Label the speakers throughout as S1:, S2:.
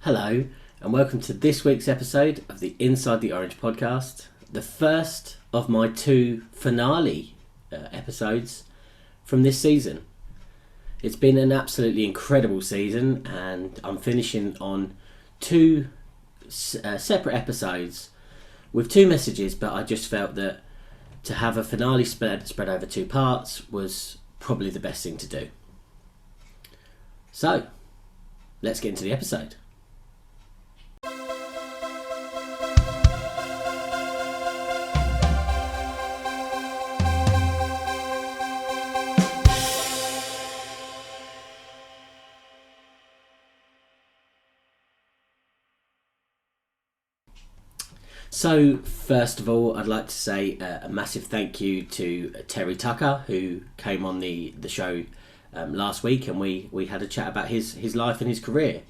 S1: Hello, and welcome to this week's episode of the Inside the Orange podcast, the first of my two finale episodes from this season. It's been an absolutely incredible season, and I'm finishing on two separate episodes with two messages, but I just felt that to have a finale spread over two parts was probably the best thing to do. So, let's get into the episode. So, first of all, I'd like to say a massive thank you to Terry Tucker, who came on the show last week, and we had a chat about his life and his career.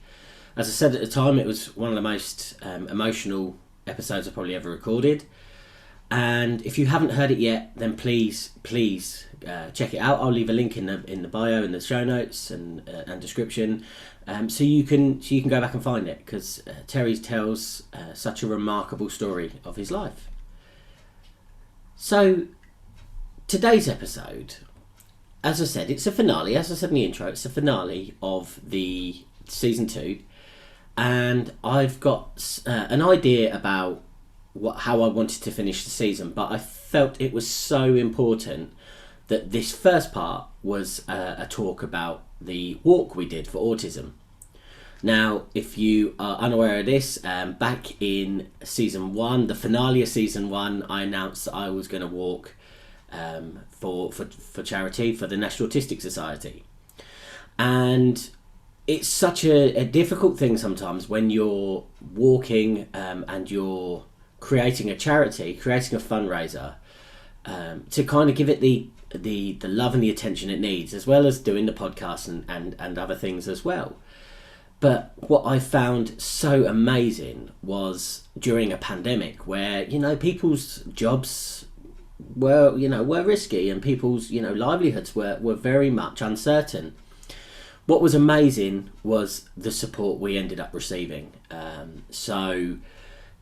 S1: As I said at the time, it was one of the most emotional episodes I've probably ever recorded. And if you haven't heard it yet, then please check it out. I'll leave a link in the bio, in the show notes and description, so you can go back and find it, because Terry tells such a remarkable story of his life. So today's episode, as I said, it's a finale. As I said in the intro, it's a finale of the season 2, and I've got an idea about how I wanted to finish the season, but I felt it was so important that this first part was a talk about the walk we did for autism. Now, if you are unaware of this, back in season 1, the finale of season 1, I announced that I was going to walk for charity for the National Autistic Society. And it's such a difficult thing sometimes when you're walking and you're creating a charity, creating a fundraiser, to kind of give it the love and the attention it needs, as well as doing the podcast and other things as well. But what I found so amazing was during a pandemic where, people's jobs were risky, and people's, livelihoods were very much uncertain. What was amazing was the support we ended up receiving. So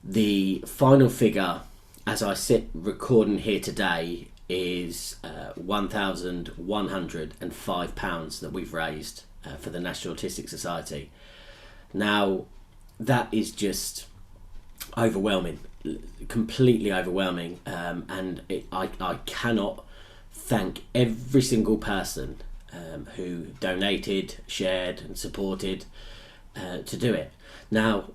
S1: the final figure, as I sit recording here today, is £1,105 that we've raised for the National Autistic Society. Now, that is just overwhelming, completely overwhelming, and I cannot thank every single person who donated, shared and supported to do it. Now,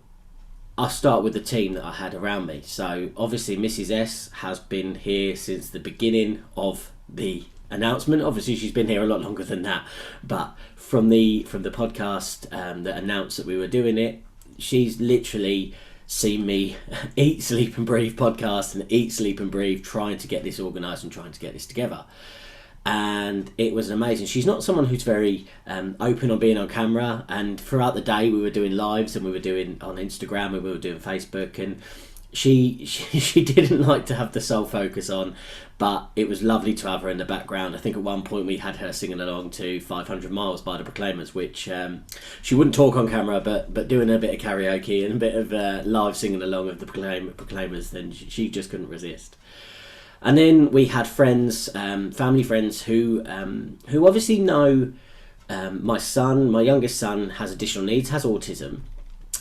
S1: I'll start with the team that I had around me. So obviously Mrs. S has been here since the beginning of the announcement. Obviously she's been here a lot longer than that, but from the podcast that announced that we were doing it, she's literally seen me eat, sleep and breathe podcast and eat, sleep and breathe trying to get this organised and trying to get this together. And it was amazing. She's not someone who's very open on being on camera, and throughout the day we were doing lives and we were doing on Instagram and we were doing Facebook, and she didn't like to have the sole focus on, but it was lovely to have her in the background. I think at one point we had her singing along to 500 Miles by the Proclaimers, which she wouldn't talk on camera, but doing a bit of karaoke and a bit of live singing along of the Proclaimers, then she just couldn't resist. And then we had friends, family friends who obviously know my youngest son has additional needs, has autism,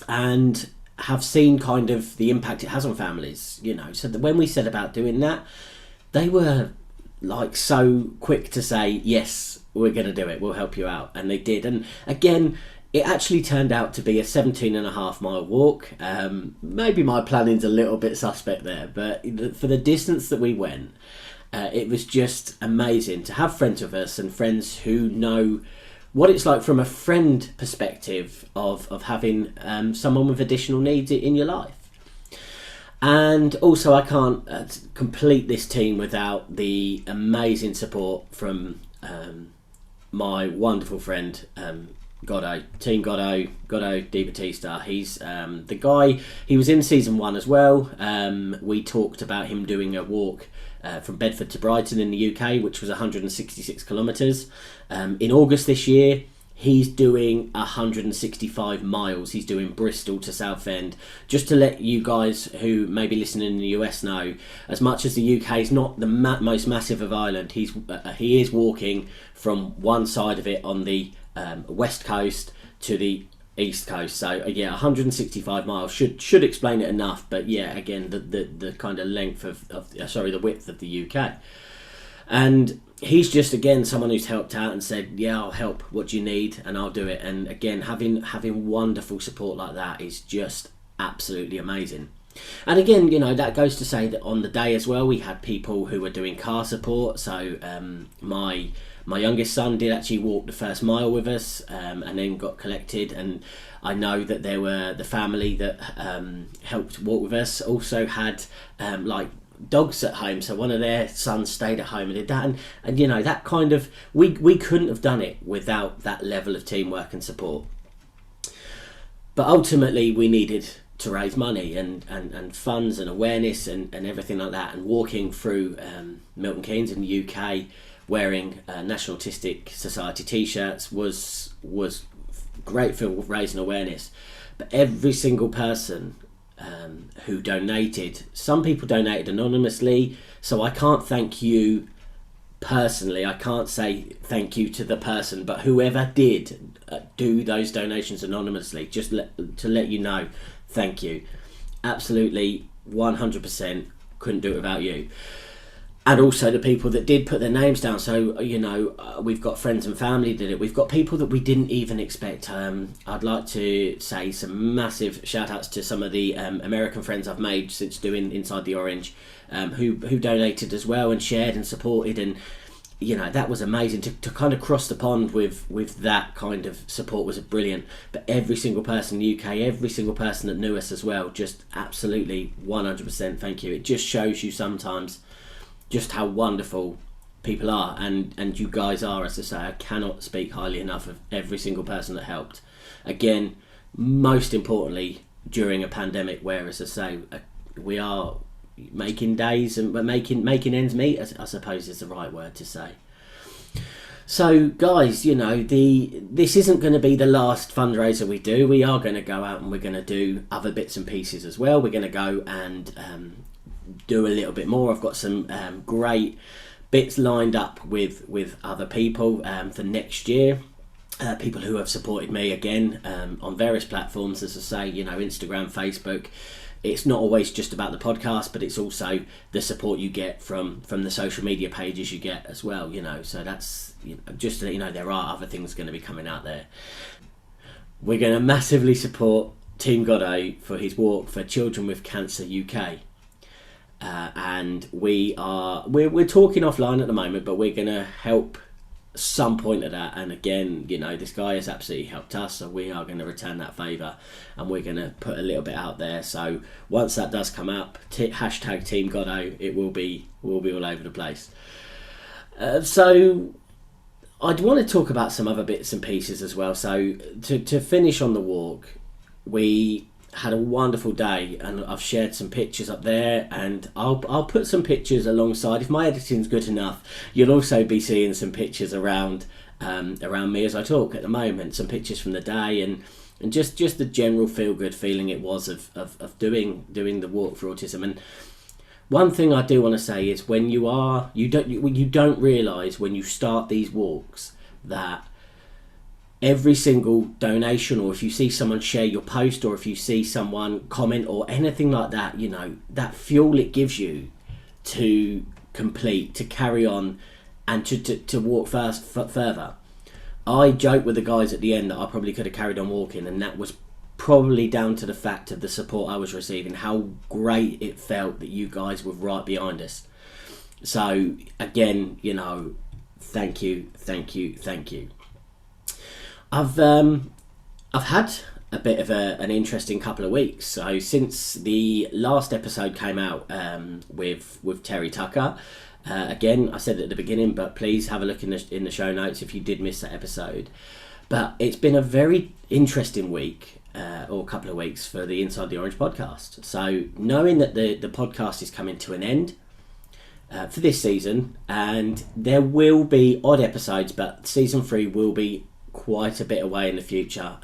S1: and have seen kind of the impact it has on families, So that when we said about doing that, they were like so quick to say, yes, we're going to do it, we'll help you out. And they did. And again, it actually turned out to be a 17.5-mile walk. Maybe my planning's a little bit suspect there, but for the distance that we went, it was just amazing to have friends with us and friends who know what it's like from a friend perspective of having someone with additional needs in your life. And also I can't complete this team without the amazing support from my wonderful friend, Goddo, Team Goddo Di Battista. He's the guy, he was in season 1 as well. We talked about him doing a walk from Bedford to Brighton in the UK, which was 166 kilometres. In August this year, he's doing 165 miles. He's doing Bristol to Southend. Just to let you guys who may be listening in the US know, as much as the UK is not the most massive of Ireland, he is walking from one side of it on the west coast to the east coast. So yeah, 165 miles should explain it enough. But yeah, again, the kind of length the width of the UK. And he's just, again, someone who's helped out and said, yeah, I'll help, what do you need, and I'll do it. And again, having wonderful support like that is just absolutely amazing. And again, you know, that goes to say that on the day as well, we had people who were doing car support. So my youngest son did actually walk the first mile with us, and then got collected. And I know that there were the family that helped walk with us also had like dogs at home, so one of their sons stayed at home and did that, and you know, that kind of, we couldn't have done it without that level of teamwork and support. But ultimately we needed to raise money and funds and awareness and everything like that, and walking through Milton Keynes in the UK wearing National Autistic Society t-shirts was great for raising awareness. But every single person who donated, some people donated anonymously, so I can't thank you personally, I can't say thank you to the person, but whoever did do those donations anonymously, just to let you know, thank you. Absolutely 100% couldn't do it without you. And also the people that did put their names down. So, you know, we've got friends and family did it. We've got people that we didn't even expect. I'd like to say some massive shout outs to some of the American friends I've made since doing Inside the Orange, who donated as well and shared and supported. And, you know, that was amazing. To kind of cross the pond with that kind of support was brilliant. But every single person in the UK, every single person that knew us as well, just absolutely 100% thank you. It just shows you sometimes just how wonderful people are, and you guys are. As I say, I cannot speak highly enough of every single person that helped. Again, most importantly during a pandemic where, as I say, we are making days and making ends meet, I suppose is the right word to say. So guys, you know, this isn't going to be the last fundraiser we do. We are going to go out and we're going to do other bits and pieces as well. We're going to go and do a little bit more. I've got some great bits lined up with other people for next year. People who have supported me again on various platforms, as I say, you know, Instagram, Facebook. It's not always just about the podcast, but it's also the support you get from the social media pages you get as well, you know. So that's, you know, just to let you know, there are other things going to be coming out there. We're going to massively support Team Godot for his walk for Children with Cancer UK. And we're talking offline at the moment, but we're going to help some point of that. And again, you know, this guy has absolutely helped us, so we are going to return that favour, and we're going to put a little bit out there. So once that does come up, hashtag Team Godot, it will be all over the place. So I'd want to talk about some other bits and pieces as well. So to finish on the walk, we had a wonderful day, and I've shared some pictures up there, and I'll put some pictures alongside. If my editing's good enough, you'll also be seeing some pictures around me as I talk at the moment, some pictures from the day, and just the general feel-good feeling it was of doing the walk for autism. And one thing I do want to say is, when you don't realise when you start these walks that every single donation, or if you see someone share your post, or if you see someone comment or anything like that, you know, that fuel it gives you to complete, to carry on, and to walk further. I joke with the guys at the end that I probably could have carried on walking, and that was probably down to the fact of the support I was receiving, how great it felt that you guys were right behind us. So again, you know, thank you. I've had a bit of an interesting couple of weeks. So since the last episode came out with Terry Tucker, again, I said it at the beginning, but please have a look in the show notes if you did miss that episode. But it's been a very interesting week, or a couple of weeks, for the Inside the Orange podcast. So knowing that the podcast is coming to an end for this season, and there will be odd episodes, but season 3 will be quite a bit away in the future,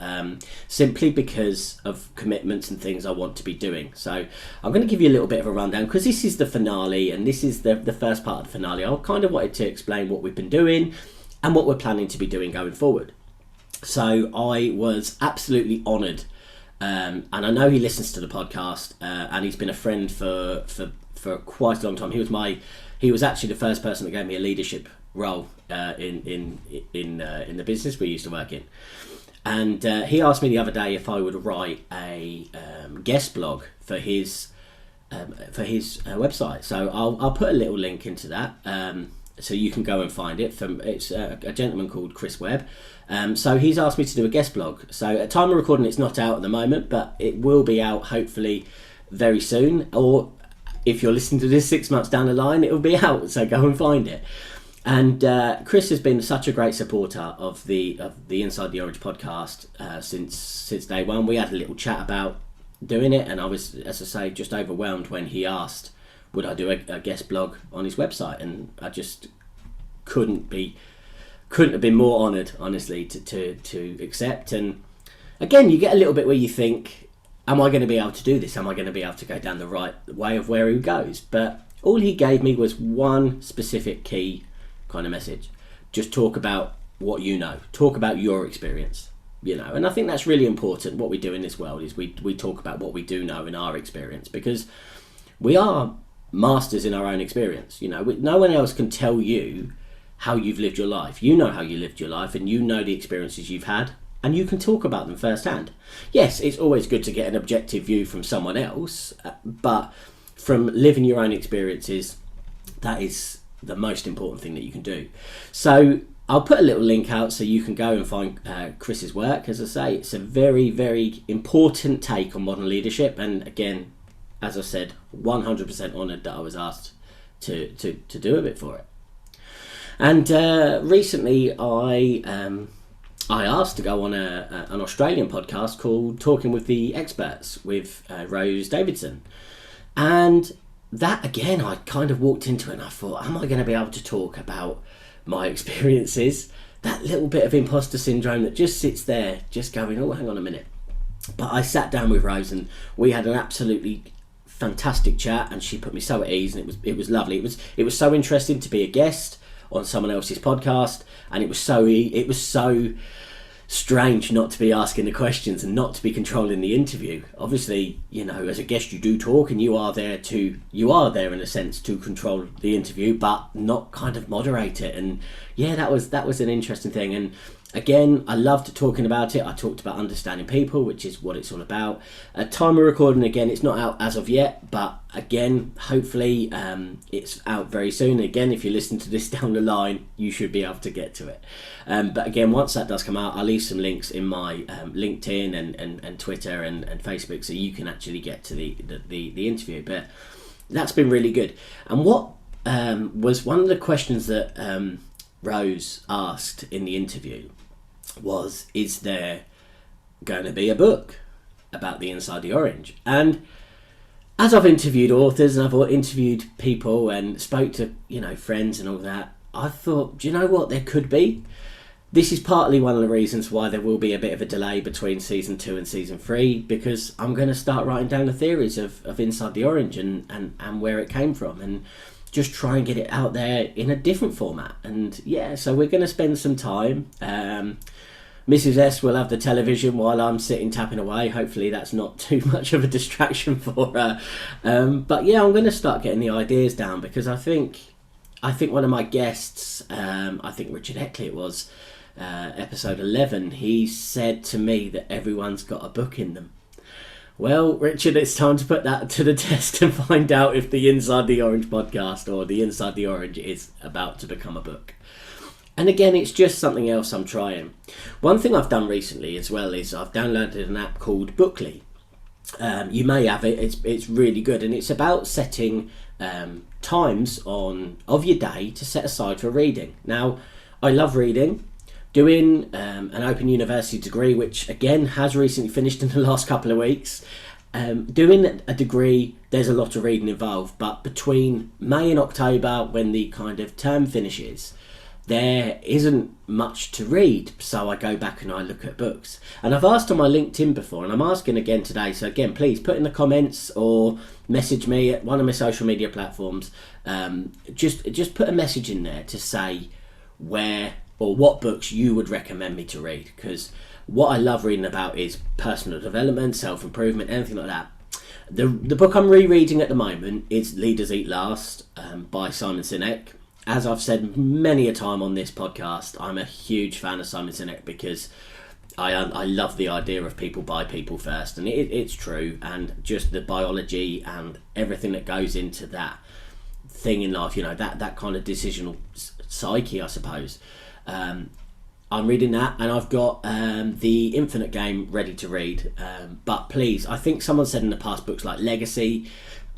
S1: simply because of commitments and things I want to be doing. So I'm going to give you a little bit of a rundown, because this is the finale, and this is the first part of the finale. I kind of wanted to explain what we've been doing and what we're planning to be doing going forward. So I was absolutely honoured, and I know he listens to the podcast, and he's been a friend for quite a long time. He was actually the first person that gave me a leadership role in the business we used to work in, and he asked me the other day if I would write a guest blog for his website. So I'll put a little link into that, so you can go and find it. It's a gentleman called Chris Webb. So he's asked me to do a guest blog. So at time of recording, it's not out at the moment, but it will be out hopefully very soon. Or if you're listening to this 6 months down the line, it will be out. So go and find it. And Chris has been such a great supporter of the Inside the Orange podcast since day one. We had a little chat about doing it, and I was, as I say, just overwhelmed when he asked would I do a guest blog on his website, and I just couldn't have been more honoured, honestly, to accept. And again, you get a little bit where you think, am I going to be able to do this? Am I going to be able to go down the right way of where he goes? But all he gave me was one specific key kind of message. Just talk about what you know. Talk about your experience. And I think that's really important. What we do in this world is we talk about what we do know in our experience, because we are masters in our own experience. No one else can tell you how you've lived your life. You know how you lived your life, and you know the experiences you've had, and you can talk about them firsthand. Yes, it's always good to get an objective view from someone else, but from living your own experiences, that is the most important thing that you can do. So I'll put a little link out so you can go and find Chris's work. As I say, it's a very, very important take on modern leadership, and again, as I said, 100% honoured that I was asked to do a bit for it. And recently I asked to go on an Australian podcast called Talking with the Experts with Rose Davidson. And that, again, I kind of walked into it and I thought, am I going to be able to talk about my experiences? That little bit of imposter syndrome that just sits there just going, oh, hang on a minute. But I sat down with Rose and we had an absolutely fantastic chat, and she put me so at ease, and it was lovely. It was so interesting to be a guest on someone else's podcast, and it was so strange not to be asking the questions and not to be controlling the interview. Obviously, as a guest you do talk, and you are there in a sense to control the interview, but not kind of moderate it. And yeah, that was an interesting thing. And again, I loved talking about it. I talked about understanding people, which is what it's all about. Time of recording, again, it's not out as of yet, but again, hopefully it's out very soon. Again, if you listen to this down the line, you should be able to get to it. But again, once that does come out, I'll leave some links in my LinkedIn and Twitter and Facebook, so you can actually get to the interview. But that's been really good. And what was one of the questions that Rose asked in the interview was, is there going to be a book about the Inside the Orange? And as I've interviewed authors and I've interviewed people and spoke to friends and all that, I thought, do you know what, there could be. This is partly one of the reasons why there will be a bit of a delay between season 2 and season 3, because I'm going to start writing down the theories of Inside the Orange and where it came from, and just try and get it out there in a different format. And yeah, so we're going to spend some time. Mrs. S will have the television while I'm sitting tapping away. Hopefully that's not too much of a distraction for her. But yeah, I'm going to start getting the ideas down, because I think one of my guests, I think Richard Heckley it was, episode 11, he said to me that everyone's got a book in them. Well, Richard, it's time to put that to the test and find out if the Inside the Orange podcast or the Inside the Orange is about to become a book. And again, it's just something else I'm trying. One thing I've done recently as well is I've downloaded an app called Bookly. You may have it. It's really good, and it's about setting times of your day to set aside for reading. Now, I love reading. Doing an Open University degree, which again has recently finished in the last couple of weeks. Doing a degree, there's a lot of reading involved, but between May and October, when the kind of term finishes, there isn't much to read, so I go back and I look at books. And I've asked on my LinkedIn before, and I'm asking again today, so again, please put in the comments or message me at one of my social media platforms. Just put a message in there to say where or what books you would recommend me to read, because what I love reading about is personal development, self-improvement, anything like that. The book I'm rereading at the moment is Leaders Eat Last by Simon Sinek. As I've said many a time on this podcast, I'm a huge fan of Simon Sinek because I love the idea of people by people first, and it's true, and just the biology and everything that goes into that thing in life, that kind of decisional psyche, I suppose. I'm reading that, and I've got The Infinite Game ready to read. But please, I think someone said in the past, books like Legacy.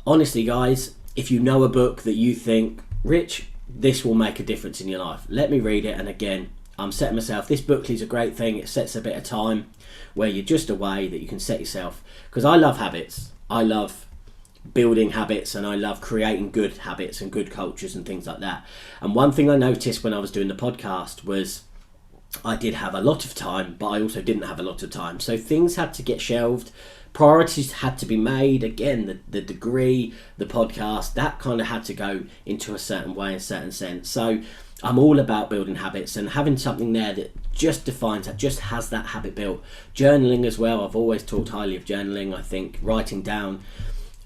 S1: Honestly, guys, if you know a book that you think, Rich, this will make a difference in your life, let me read it. And again, I'm setting myself, this book is a great thing. It sets a bit of time where you're just away that you can set yourself, because I love habits. I love building habits, and I love creating good habits and good cultures and things like that. And one thing I noticed when I was doing the podcast was I did have a lot of time, but I also didn't have a lot of time. So things had to get shelved. Priorities had to be made. Again, the degree, the podcast, that kind of had to go into a certain way, a certain sense. So I'm all about building habits and having something there that just defines, that just has that habit built. Journaling as well. I've always talked highly of journaling. I think writing down,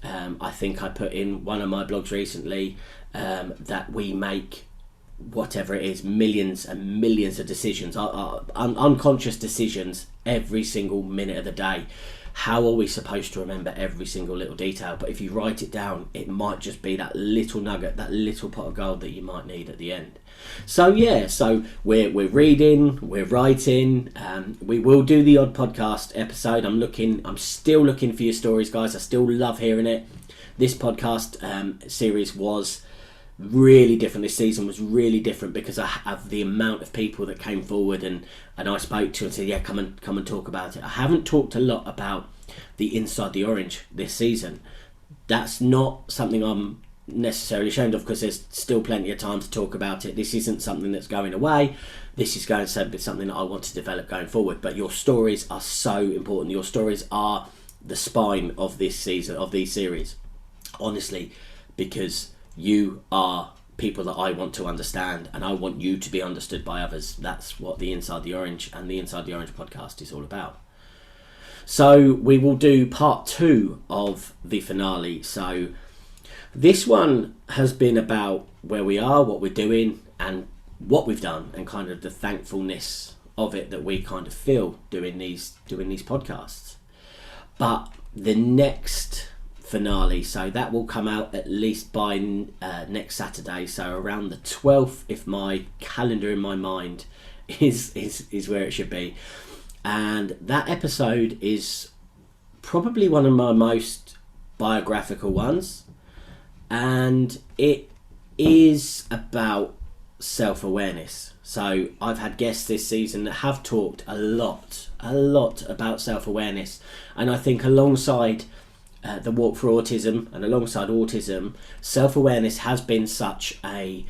S1: I think I put in one of my blogs recently that we make, whatever it is, millions and millions of decisions, unconscious decisions every single minute of the day. How are we supposed to remember every single little detail? But if you write it down, it might just be that little nugget, that little pot of gold that you might need at the end. So yeah, so we're reading, we're writing. We will do the odd podcast episode. I'm still looking for your stories, guys. I still love hearing it. This podcast series was really different. This season was really different because I have the amount of people that came forward and I spoke to and said, yeah, come and talk about it. I haven't talked a lot about the inside the orange this season. That's not something I'm necessarily ashamed of, because there's still plenty of time to talk about it. This isn't something that's going away. This is going to be something that I want to develop going forward. But your stories are so important. Your stories are the spine of this season, of these series, honestly, because you are people that I want to understand, and I want you to be understood by others. That's what the Inside the Orange and the Inside the Orange podcast is all about. So we will do part 2 of the finale. So this one has been about where we are, what we're doing, and what we've done, and kind of the thankfulness of it that we kind of feel doing these podcasts. But the next finale, so that will come out at least by next Saturday, so around the 12th, if my calendar in my mind is where it should be. And that episode is probably one of my most biographical ones, and it is about self-awareness. So I've had guests this season that have talked a lot about self-awareness, and I think alongside the Walk for Autism and alongside autism, self-awareness has been such a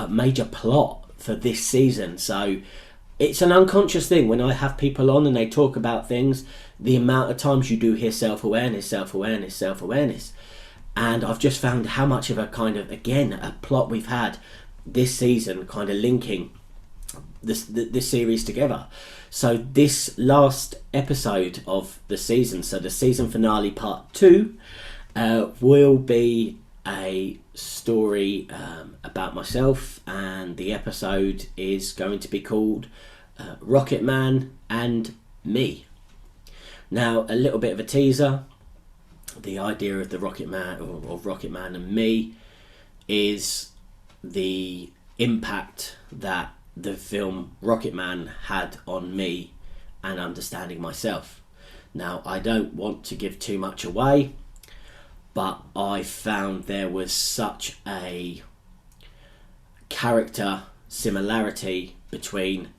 S1: major plot for this season. So it's an unconscious thing when I have people on and they talk about things, the amount of times you do hear self-awareness, and I've just found how much of a kind of, again, a plot we've had this season, kind of linking this series together. So this last episode of the season, so the season finale part 2, will be a story about myself, and the episode is going to be called Rocket Man and Me. Now, a little bit of a teaser. The idea of the Rocket Man, or of Rocket Man and Me, is the impact that the film Rocket Man had on me and understanding myself. Now, I don't want to give too much away, but I found there was such a character similarity between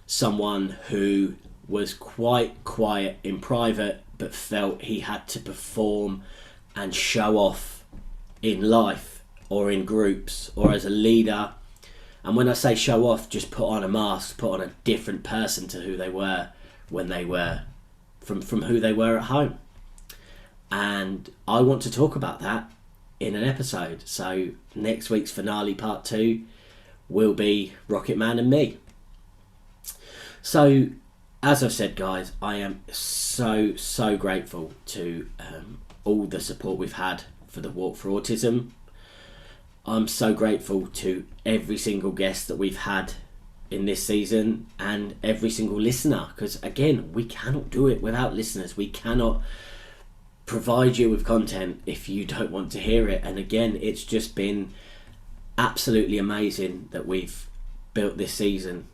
S1: someone who was quite quiet in private but felt he had to perform and show off in life or in groups or as a leader, And when I say show off, just put on a mask, put on a different person to who they were when they were from who they were at home. And I want to talk about that in an episode. So next week's finale, part 2, will be Rocket Man and me. So as I've said, guys, I am so grateful to all the support we've had for the Walk for Autism. I'm so grateful to every single guest that we've had in this season and every single listener, because again, we cannot do it without listeners. We cannot provide you with content if you don't want to hear it. And again, it's just been absolutely amazing that we've built this season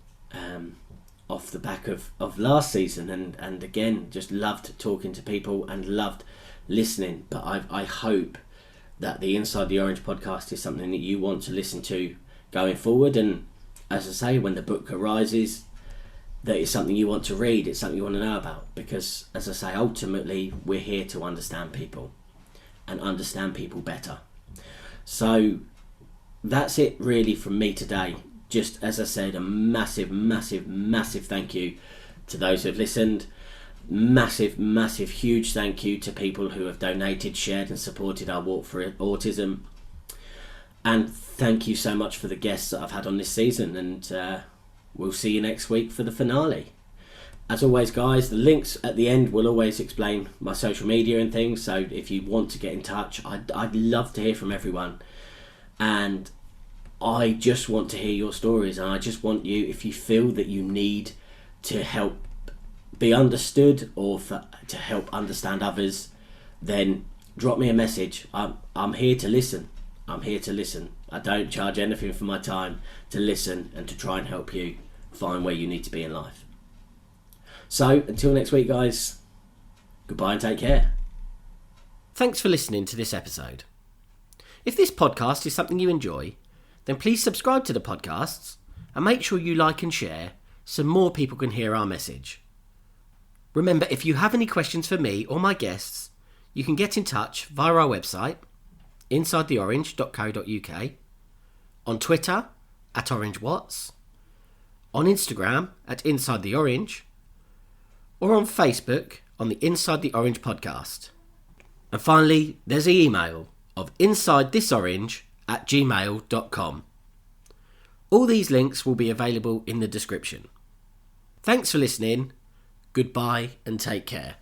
S1: off the back of last season, and again, just loved talking to people and loved listening. But I hope that the Inside the Orange podcast is something that you want to listen to going forward. And as I say, when the book arises, that is something you want to read, it's something you want to know about, because as I say, ultimately we're here to understand people and understand people better. So that's it really from me today. Just as I said, a massive thank you to those who have listened. Massive huge thank you to people who have donated, shared and supported our Walk for Autism. And thank you so much for the guests that I've had on this season, and we'll see you next week for the finale. As always, guys, the links at the end will always explain my social media and things, so if you want to get in touch, I'd love to hear from everyone. And I just want to hear your stories, and I just want you, if you feel that you need to help be understood or to help understand others, then drop me a message. I'm here to listen. I'm here to listen. I don't charge anything for my time to listen and to try and help you find where you need to be in life. So until next week, guys, goodbye and take care. Thanks for listening to this episode. If this podcast is something you enjoy, then please subscribe to the podcasts and make sure you like and share so more people can hear our message. Remember, if you have any questions for me or my guests, you can get in touch via our website, insidetheorange.co.uk, on Twitter @OrangeWatts, on Instagram @InsideTheOrange, or on Facebook on the Inside the Orange podcast. And finally, there's the email of insidethisorange@gmail.com. All these links will be available in the description. Thanks for listening. Goodbye and take care.